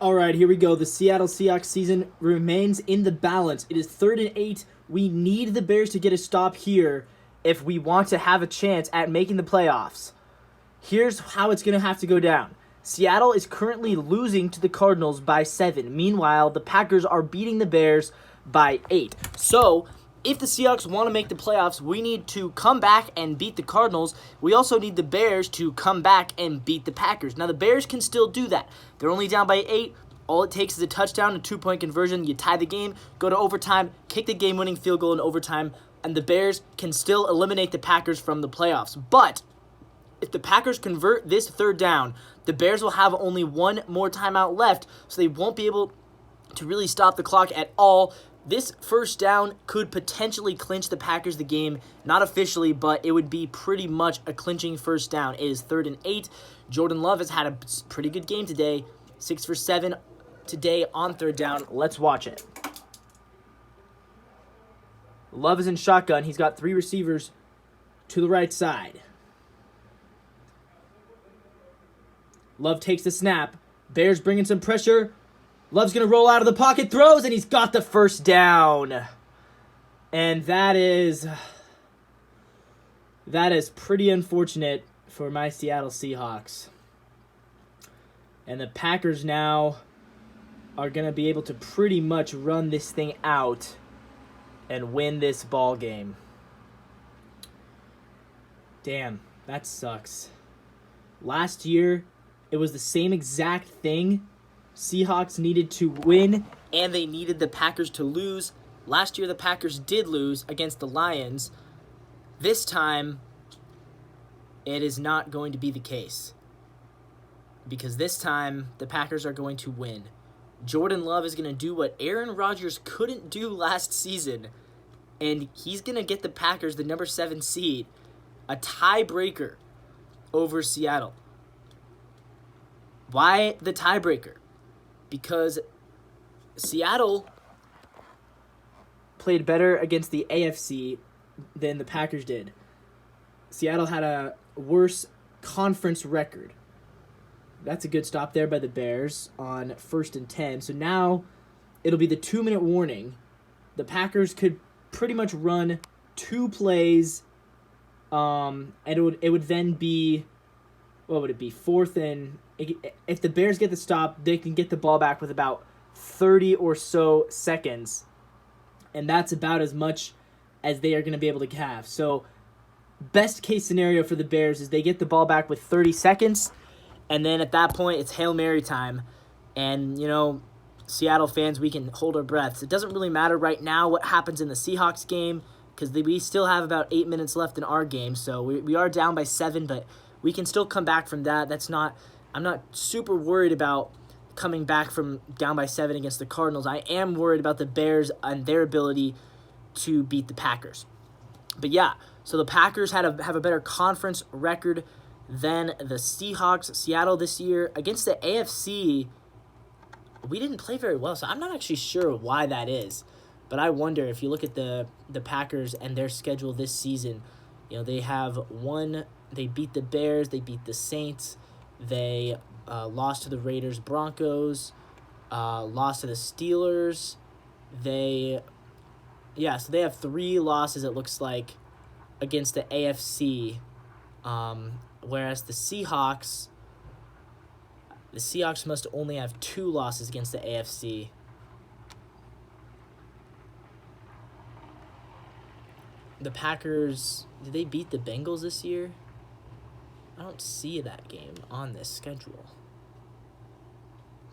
All right, here we go. The Seattle Seahawks season remains in the balance. It is 3rd and 8. We need the Bears to get a stop here if we want to have a chance at making the playoffs. Here's how it's going to have to go down. Seattle is currently losing to the Cardinals by 7. Meanwhile, the Packers are beating the Bears by 8. So, if the Seahawks want to make the playoffs, we need to come back and beat the Cardinals. We also need the Bears to come back and beat the Packers. Now, the Bears can still do that. They're only down by 8. All it takes is a touchdown, a 2-point conversion. You tie the game, go to overtime, kick the game-winning field goal in overtime, and the Bears can still eliminate the Packers from the playoffs. But if the Packers convert this 3rd down, the Bears will have only one more timeout left, so they won't be able to really stop the clock at all. This 1st down could potentially clinch the Packers the game. Not officially, but it would be pretty much a clinching 1st down. It is 3rd and 8. Jordan Love has had a pretty good game today. 6 for 7 today on 3rd down. Let's watch it. Love is in shotgun. He's got 3 receivers to the right side. Love takes the snap. Bears bringing some pressure. Love's going to roll out of the pocket, throws, and he's got the 1st down. And that is pretty unfortunate for my Seattle Seahawks. And the Packers now are going to be able to pretty much run this thing out and win this ball game. Damn, that sucks. Last year, it was the same exact thing. Seahawks needed to win, and they needed the Packers to lose. Last year, the Packers did lose against the Lions. This time, it is not going to be the case, because this time, the Packers are going to win. Jordan Love is going to do what Aaron Rodgers couldn't do last season, and he's going to get the Packers the number 7 seed, a tiebreaker over Seattle. Why the tiebreaker? Because Seattle played better against the AFC than the Packers did. Seattle had a worse conference record. That's a good stop there by the Bears on 1st and 10. So now it'll be the 2-minute warning. The Packers could pretty much run 2 plays, and it would then be, what would it be, 4th and... If the Bears get the stop, they can get the ball back with about 30 or so seconds. And that's about as much as they are going to be able to have. So, best case scenario for the Bears is they get the ball back with 30 seconds. And then at that point, it's Hail Mary time. And, Seattle fans, we can hold our breaths. It doesn't really matter right now what happens in the Seahawks game, because we still have about 8 minutes left in our game. So, we are down by 7, but we can still come back from that. I'm not super worried about coming back from down by 7 against the Cardinals. I am worried about the Bears and their ability to beat the Packers. But yeah, so the Packers have a better conference record than the Seahawks. Seattle this year against the AFC, we didn't play very well, so I'm not actually sure why that is. But I wonder, if you look at the Packers and their schedule this season, they beat the Bears, they beat the Saints, they lost to the Raiders, Broncos, lost to the Steelers. So they have 3 losses, it looks like, against the AFC. Whereas the Seahawks must only have 2 losses against the AFC. The Packers, did they beat the Bengals this year? I don't see that game on this schedule.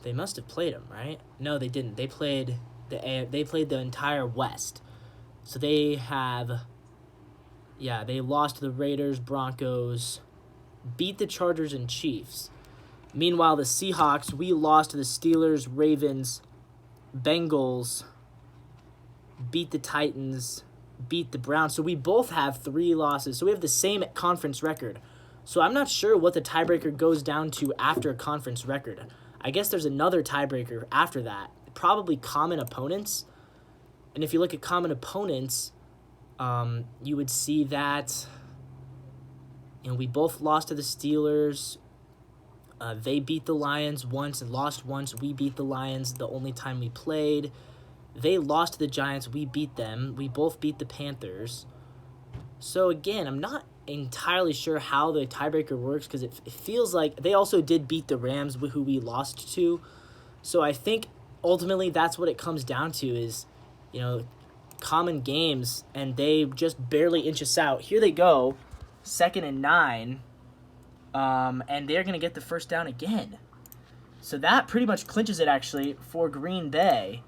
They must have played them, right? No, they didn't. They played the entire West. So they lost to the Raiders, Broncos, beat the Chargers and Chiefs. Meanwhile, the Seahawks, we lost to the Steelers, Ravens, Bengals, beat the Titans, beat the Browns. So we both have 3 losses. So we have the same conference record. So I'm not sure what the tiebreaker goes down to after a conference record. I guess there's another tiebreaker after that. Probably common opponents. And if you look at common opponents, you would see that we both lost to the Steelers. They beat the Lions once and lost once. We beat the Lions the only time we played. They lost to the Giants. We beat them. We both beat the Panthers. So, again, I'm not entirely sure how the tiebreaker works because it feels like they also did beat the Rams, who we lost to. So I think ultimately that's what it comes down to is, common games, and they just barely inch us out. Here they go, 2nd and 9, and they're going to get the first down again. So that pretty much clinches it, actually, for Green Bay.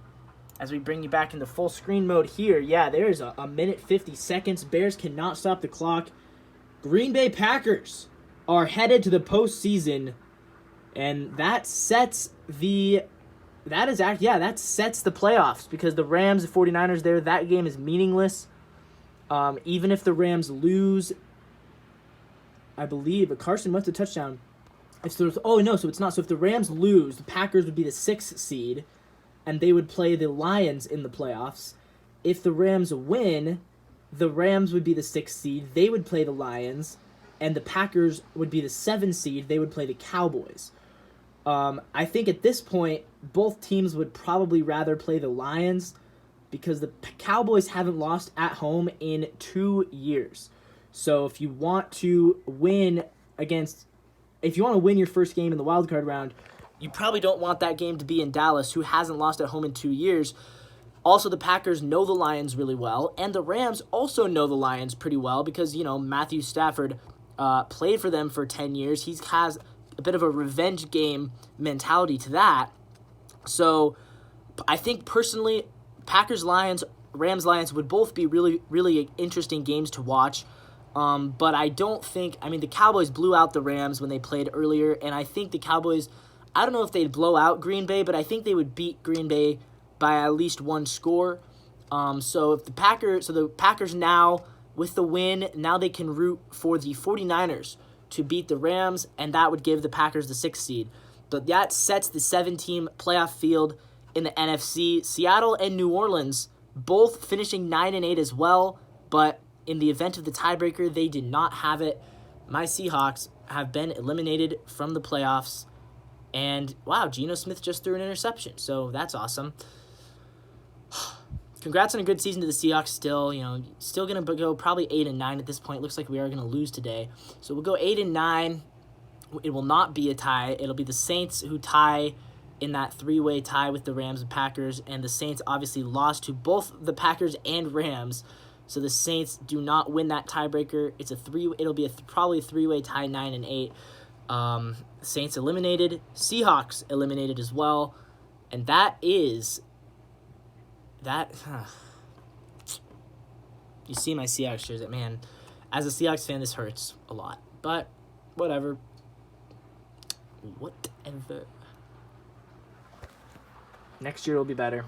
As we bring you back into full screen mode here, yeah, there's a minute 50 seconds. Bears cannot stop the clock. Green Bay Packers are headed to the postseason, and that sets the playoffs because the Rams and 49ers there, that game is meaningless. Even if the Rams lose, I believe Carson went to touchdown. So it's not. So if the Rams lose, the Packers would be the 6th seed, and they would play the Lions in the playoffs. If the Rams win, the Rams would be the 6th seed. They would play the Lions, and the Packers would be the 7th seed. They would play the Cowboys. I think at this point, both teams would probably rather play the Lions because the Cowboys haven't lost at home in 2 years. So if you want to win your first game in the wildcard round, you probably don't want that game to be in Dallas, who hasn't lost at home in 2 years. Also, the Packers know the Lions really well, and the Rams also know the Lions pretty well because, Matthew Stafford played for them for 10 years. He has a bit of a revenge game mentality to that. So I think personally, Packers-Lions, Rams-Lions would both be really, really interesting games to watch. But I don't think, the Cowboys blew out the Rams when they played earlier, and I think the Cowboys, I don't know if they'd blow out Green Bay, but I think they would beat Green Bay by at least one score. So the Packers now, with the win, now they can root for the 49ers to beat the Rams, and that would give the Packers the 6th seed. But that sets the 7-team playoff field in the NFC. Seattle and New Orleans both finishing 9-8 as well, but in the event of the tiebreaker, they did not have it. My Seahawks have been eliminated from the playoffs. And, wow, Geno Smith just threw an interception, so that's awesome. Congrats on a good season to the Seahawks still. Still going to go probably 8-9 at this point. Looks like we are going to lose today. So we'll go 8-9. It will not be a tie. It'll be the Saints who tie in that 3-way tie with the Rams and Packers. And the Saints obviously lost to both the Packers and Rams. So the Saints do not win that tiebreaker. It'll be probably a 3-way tie, 9-8. Saints eliminated. Seahawks eliminated as well. And that is... You see my Seahawks jersey, man. As a Seahawks fan, this hurts a lot. But, whatever. Next year will be better.